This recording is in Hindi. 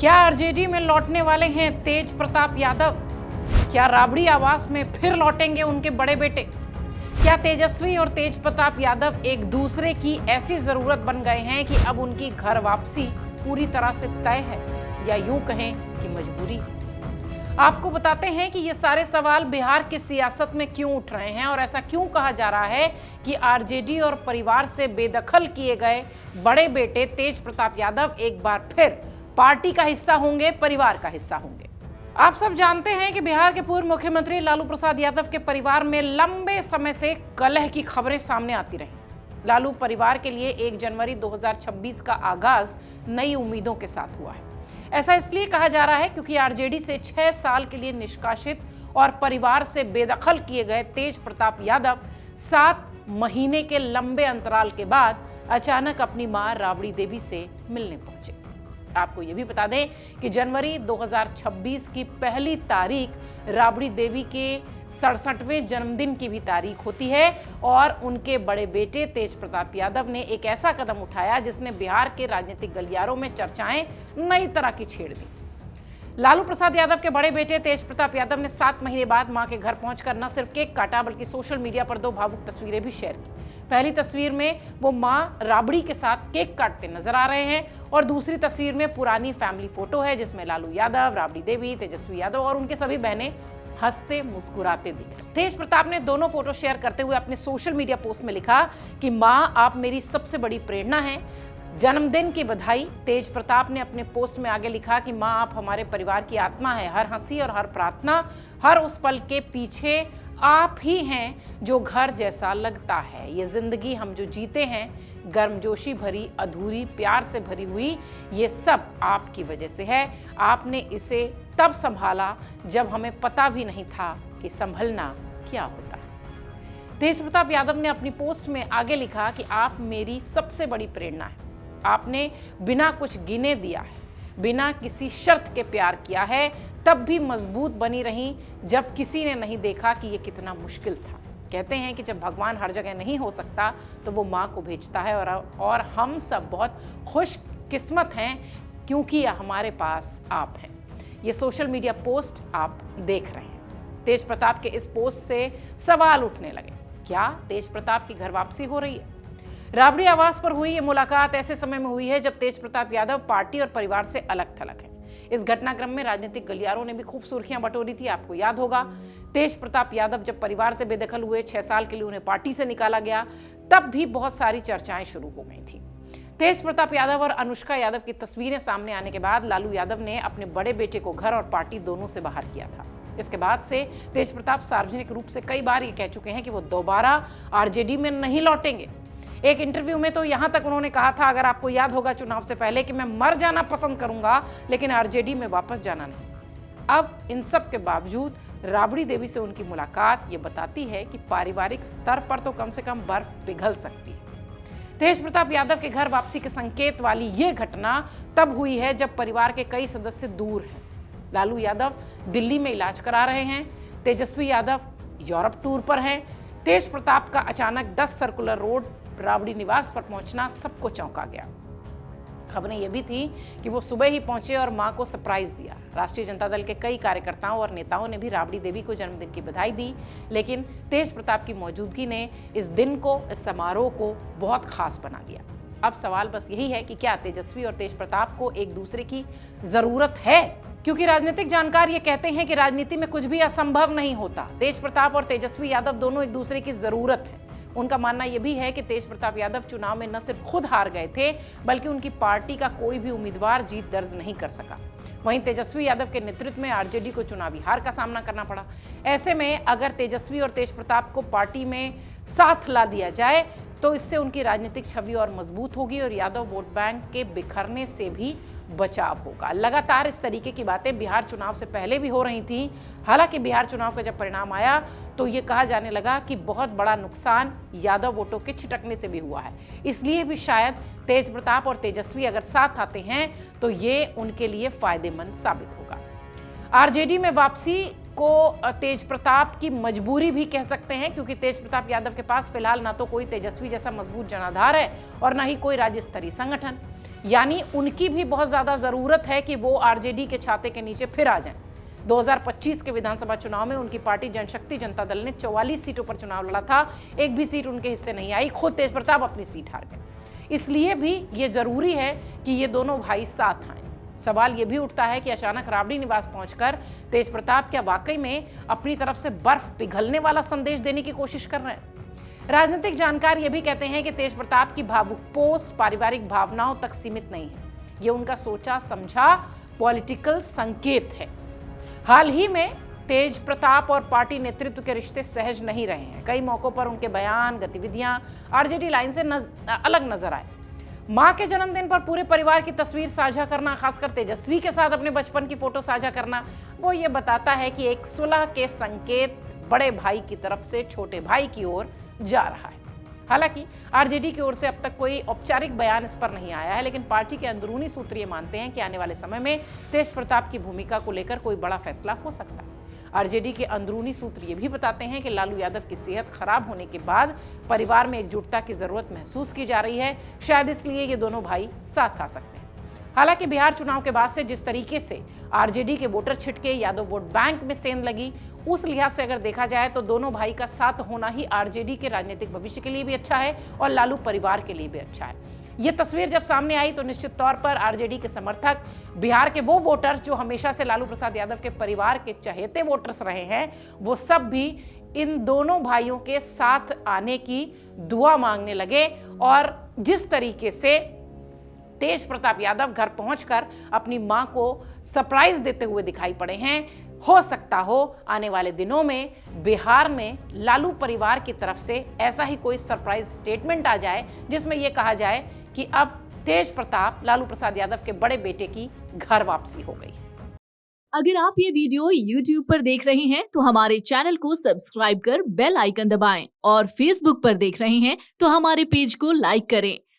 क्या आरजेडी में लौटने वाले हैं तेज प्रताप यादव? क्या राबड़ी आवास में फिर लौटेंगे उनके बड़े बेटे? क्या तेजस्वी और तेज प्रताप यादव एक दूसरे की ऐसी जरूरत बन गए हैं कि अब उनकी घर वापसी पूरी तरह से तय है, या यूं कहें कि मजबूरी? आपको बताते हैं कि ये सारे सवाल बिहार की सियासत में क्यों उठ रहे हैं और ऐसा क्यों कहा जा रहा है कि आरजेडी और परिवार से बेदखल किए गए बड़े बेटे तेज प्रताप यादव एक बार फिर पार्टी का हिस्सा होंगे, परिवार का हिस्सा होंगे। आप सब जानते हैं कि बिहार के पूर्व मुख्यमंत्री लालू प्रसाद यादव के परिवार में लंबे समय से कलह की खबरें सामने आती रही। लालू परिवार के लिए 1 जनवरी 2026 का आगाज नई उम्मीदों के साथ हुआ है। ऐसा इसलिए कहा जा रहा है क्योंकि आरजेडी से 6 साल के लिए निष्कासित और परिवार से बेदखल किए गए तेज प्रताप यादव 7 महीने के लंबे अंतराल के बाद अचानक अपनी मां राबड़ी देवी से मिलने पहुंचे। आपको यह भी बता दें कि जनवरी 2026 की पहली तारीख राबड़ी देवी के 67वें जन्मदिन की भी तारीख होती है और उनके बड़े बेटे तेज प्रताप यादव ने एक ऐसा कदम उठाया जिसने बिहार के राजनीतिक गलियारों में चर्चाएं नई तरह की छेड़ दी। लालू प्रसाद यादव के बड़े बेटे तेज प्रताप यादव ने 7 महीने बाद मां के घर पहुंचकर न सिर्फ केक काटा बल्कि सोशल मीडिया पर 2 भावुक तस्वीरें भी शेयर की। पहली तस्वीर में वो मां राबड़ी के साथ केक काटते नजर आ रहे हैं और दूसरी तस्वीर में पुरानी फैमिली फोटो है जिसमें लालू यादव, राबड़ी देवी, तेजस्वी यादव और उनके सभी बहनें हंसते मुस्कुराते दिख रहे। तेज प्रताप ने दोनों फोटो शेयर करते हुए अपने सोशल मीडिया पोस्ट में लिखा कि मां आप मेरी सबसे बड़ी प्रेरणा हैं, जन्मदिन की बधाई। तेज प्रताप ने अपने पोस्ट में आगे लिखा कि मां आप हमारे परिवार की आत्मा है, हर हंसी और हर प्रार्थना, हर उस पल के पीछे आप ही हैं जो घर जैसा लगता है। ये जिंदगी हम जो जीते हैं गर्मजोशी भरी, अधूरी, प्यार से भरी हुई, ये सब आपकी वजह से है। आपने इसे तब संभाला जब हमें पता भी नहीं था कि संभलना क्या होता है। तेज प्रताप यादव ने अपनी पोस्ट में आगे लिखा कि आप मेरी सबसे बड़ी प्रेरणा है। आपने बिना कुछ गिने दिया है, बिना किसी शर्त के प्यार किया है, तब भी मजबूत बनी रही जब किसी ने नहीं देखा कि ये कितना मुश्किल था। कहते हैं कि जब भगवान हर जगह नहीं हो सकता तो वो माँ को भेजता है और हम सब बहुत खुशकिस्मत हैं क्योंकि हमारे पास आप हैं। ये सोशल मीडिया पोस्ट आप देख रहे हैं। तेज प्रताप के इस पोस्ट से सवाल उठने लगे, क्या तेज प्रताप की घर वापसी हो रही है? राबड़ी आवास पर हुई ये मुलाकात ऐसे समय में हुई है जब तेज प्रताप यादव पार्टी और परिवार से अलग थलग है। इस घटनाक्रम में राजनीतिक गलियारों ने भी खूब सुर्खियां बटोरी थी। आपको याद होगा तेज प्रताप यादव जब परिवार से बेदखल हुए, 6 साल के लिए उन्हें पार्टी से निकाला गया, तब भी बहुत सारी चर्चाएं शुरू हो गई थी। तेज प्रताप यादव और अनुष्का यादव की तस्वीरें सामने आने के बाद लालू यादव ने अपने बड़े बेटे को घर और पार्टी दोनों से बाहर किया था। इसके बाद से तेज प्रताप सार्वजनिक रूप से कई बार ये कह चुके हैं कि वो दोबारा आरजेडी में नहीं लौटेंगे। एक इंटरव्यू में तो यहां तक उन्होंने कहा था, अगर आपको याद होगा चुनाव से पहले, कि मैं मर जाना पसंद करूंगा लेकिन आरजेडी में वापस जाना नहीं। अब इन सब के बावजूद राबड़ी देवी से उनकी मुलाकात ये बताती है कि पारिवारिक स्तर पर तो कम से कम बर्फ पिघल सकती है। तेज प्रताप यादव के घर वापसी के संकेत वाली ये घटना तब हुई है जब परिवार के कई सदस्य दूर हैं। लालू यादव दिल्ली में इलाज करा रहे हैं, तेजस्वी यादव यूरोप टूर पर हैं। तेज प्रताप का अचानक 10 सर्कुलर रोड राबड़ी निवास पर पहुंचना सबको चौंका गया। खबरें यह भी थी कि वो सुबह ही पहुंचे और मां को सरप्राइज दिया। राष्ट्रीय जनता दल के कई कार्यकर्ताओं और नेताओं ने भी राबड़ी देवी को जन्मदिन की बधाई दी, लेकिन तेज प्रताप की मौजूदगी ने इस दिन को, इस समारोह को बहुत खास बना दिया। अब सवाल बस यही है कि क्या तेजस्वी और तेज प्रताप को एक दूसरे की जरूरत है? क्योंकि राजनीतिक जानकार ये कहते हैं कि राजनीति में कुछ भी असंभव नहीं होता। तेज प्रताप और तेजस्वी यादव दोनों एक दूसरे की जरूरत है। उनका मानना यह भी है कि तेज प्रताप यादव चुनाव में न सिर्फ खुद हार गए थे बल्कि उनकी पार्टी का कोई भी उम्मीदवार जीत दर्ज नहीं कर सका। वहीं तेजस्वी यादव के नेतृत्व में आरजेडी को चुनावी हार का सामना करना पड़ा। ऐसे में अगर तेजस्वी और तेज प्रताप को पार्टी में साथ ला दिया जाए तो इससे उनकी राजनीतिक छवि और मजबूत होगी और यादव वोट बैंक के बिखरने से भी बचाव होगा। लगातार इस तरीके की बातें बिहार चुनाव से पहले भी हो रही थी। हालांकि बिहार चुनाव का जब परिणाम आया तो ये कहा जाने लगा कि बहुत बड़ा नुकसान यादव वोटों के छिटकने से भी हुआ है। इसलिए भी शायद तेज प्रताप और तेजस्वी अगर साथ आते हैं तो ये उनके लिए फायदेमंद साबित होगा। आरजेडी में वापसी इसको तेज प्रताप की मजबूरी भी कह सकते हैं, क्योंकि तेज प्रताप यादव के पास फिलहाल ना तो कोई तेजस्वी जैसा मजबूत जनाधार है और ना ही कोई राज्य स्तरीय संगठन। यानी उनकी भी बहुत ज्यादा जरूरत है कि वो आरजेडी के छाते के नीचे फिर आ जाएं। 2025 के विधानसभा चुनाव में उनकी पार्टी जनशक्ति जनता दल ने 44 सीटों पर चुनाव लड़ा था, एक भी सीट उनके हिस्से नहीं आई, खुद तेज प्रताप अपनी सीट हार गए। इसलिए भी ये जरूरी है कि ये दोनों भाई साथ आए। सवाल ये भी उठता है कि अचानक राबड़ी निवास पहुंचकर तेज प्रताप क्या वाकई में अपनी तरफ से बर्फ पिघलने वाला संदेश देने की कोशिश कर रहे हैं? राजनीतिक जानकार ये भी कहते हैं कि तेज प्रताप की भावुक पोस्ट पारिवारिक भावनाओं तक सीमित नहीं है, ये उनका सोचा समझा पॉलिटिकल संकेत है। हाल ही में तेज प्रताप और पार्टी नेतृत्व के रिश्ते सहज नहीं रहे हैं। कई मौकों पर उनके बयान गतिविधियां आरजेडी लाइन से अलग नजर आए। मां के जन्मदिन पर पूरे परिवार की तस्वीर साझा करना, खासकर तेजस्वी के साथ अपने बचपन की फोटो साझा करना, वो ये बताता है कि एक सुलह के संकेत बड़े भाई की तरफ से छोटे भाई की ओर जा रहा है। हालांकि आरजेडी की ओर से अब तक कोई औपचारिक बयान इस पर नहीं आया है, लेकिन पार्टी के अंदरूनी सूत्र ये मानते हैं कि आने वाले समय में तेज प्रताप की भूमिका को लेकर कोई बड़ा फैसला हो सकता है। आरजेडी के अंदरूनी सूत्र ये भी बताते हैं कि लालू यादव की सेहत खराब होने के बाद परिवार में एकजुटता की जरूरत महसूस की जा रही है, शायद इसलिए ये दोनों भाई साथ आ सकते हैं। हालांकि बिहार चुनाव के बाद से जिस तरीके से आरजेडी के वोटर छिटके यादव वोट बैंक में सेंध लगी, उस लिहाज से अगर देखा जाए तो दोनों भाई का साथ होना ही आरजेडी के राजनीतिक भविष्य के लिए भी अच्छा है और लालू परिवार के लिए भी अच्छा है। ये तस्वीर जब सामने आई तो निश्चित तौर पर आरजेडी के समर्थक, बिहार के वो वोटर्स जो हमेशा से लालू प्रसाद यादव के परिवार के चहेते वोटर्स रहे हैं, वो सब भी इन दोनों भाइयों के साथ आने की दुआ मांगने लगे। और जिस तरीके से तेज प्रताप यादव घर पहुंचकर अपनी मां को सरप्राइज देते हुए दिखाई पड़े हैं, हो सकता हो आने वाले दिनों में बिहार में लालू परिवार की तरफ से ऐसा ही कोई सरप्राइज स्टेटमेंट आ जाए जिसमें यह कहा जाए कि अब तेज प्रताप लालू प्रसाद यादव के बड़े बेटे की घर वापसी हो गई। अगर आप ये वीडियो YouTube पर देख रहे हैं तो हमारे चैनल को सब्सक्राइब कर बेल आइकन दबाएं और Facebook पर देख रहे हैं तो हमारे पेज को लाइक करें।